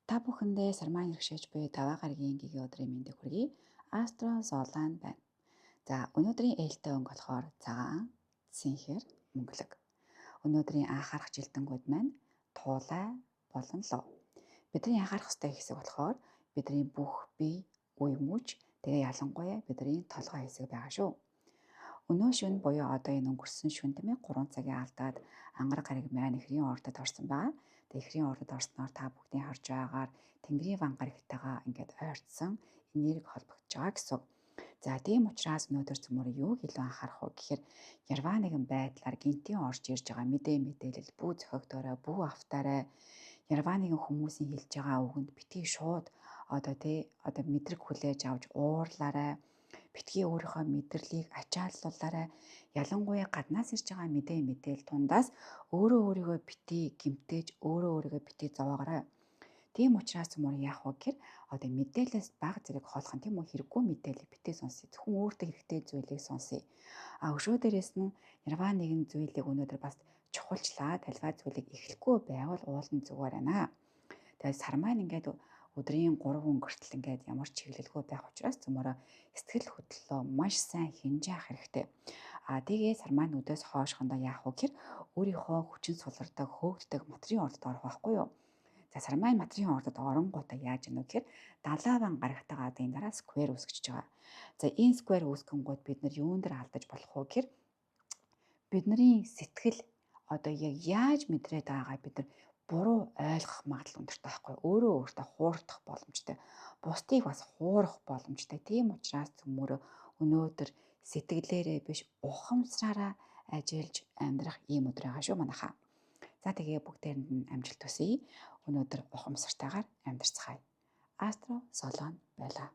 Та бүхэндээ сармаан иргшээж буй даваа гарагийн гигийн өдрийн мэндийг хүргэе. Астро Золан байна. За өнөөдрийн ээлтэй өнгө болохоор цагаан, цэнхэр, мөнгөлөг. Өнөөдрийн анхаарах жилдэнгүүд маань туулай болон лов. Бидний анхаарах ёстой хэсэг болохоор бидний бүх бие, үе мүж, тэгээ ялангуяа бидний толгой хэсэг байгаа шүү. Өнөө шөнө буюу одоо энэ өнгөрсөн шөнө тийм ээ 3 цагийн алдаад ангар гараг маань эхрийн ордод орсон байгаа. Тэгээ эхрийн ордод орсноор та бүгдийн харж байгаагаар Тэнгэрийн ван гарагтайгаа ингээд ойртсон энерги холбогдож байгаа гэсэн. За тийм учраас өнөөдөр цөмөр юу илүү анхаарах вэ гэхээр ярваа нэгэн байдлаар гинтийн орж ирж байгаа мэдээлэл бүү зохиогдорой, бүү автаарай. Ярваа нэгэн хүмүүсийн хэлж байгаа үгэнд битгий шууд одоо мэдрэг хүлээж авч уурлаарай. Битгий өөрийнхөө мэдрэлийг ачааллуулаарай. Ялангуяа гаднаас ирж байгаа мэдээлэл тундаас өөрийгөө битгий гэмтээж өөрийгөө битгий зовоогоорой. Тийм учраас цөмөр яах вэ гэхээр одоо мэдээлэлээс бага зэрэг холох нь тийм үү, хэрэггүй мэдээлэл битгий сонсъё. Зөвхөн өөртөө хэрэгтэй зүйлийг сонсъё. Өшөө дээрээс нь ярваа нэгэн зүйлийг өнөөдөр бас чухалчлаад альваа зүйлийг эхлэхгүй байвал уулын зүгээр байна. Тэгээд сар маань ингээд өдрийн 3 өнгөртөл ингээд ямар ч чиглэлгүй байх учраас цөмөрөө сэтгэл хөдлөлөө маш сайн хинжаах хэрэгтэй. Тэгээ сар маань өдөөс хоошхондоо яах вэ гэхээр өөрийнхөө хүчин сулардаг, хөөгддөг материйн ордод орох байхгүй юу? За сар маань материйн ордод оронгуудаа яаж ийнө гэхээр 70 ван гарагтайгаа энэ дараа сквер үүсгэж байгаа. За энэ сквер үүсгэнгууд бид нар юунд дэр алдаж болох вэ гэхээр бидний сэтгэл одоо яг яаж мэдрээд байгаагаа бид нар буруу ойлгох магадлал өндөртэй байхгүй. Өөрөө өөртөө хуурдах боломжтой. Бусдыг бас хуурах боломжтой. Тийм учраас цөмөрөө өнөөдөр сэтгэлээрээ биш ухамсараараа ажиллаж амьдрах ийм өдөр байгаа шүү манайхаа. За тэгээ бүгдээрэнд нь амжилт хүсье. Өнөөдөр ухамсартайгаар амьдарцгаая. Астро Солон байлаа.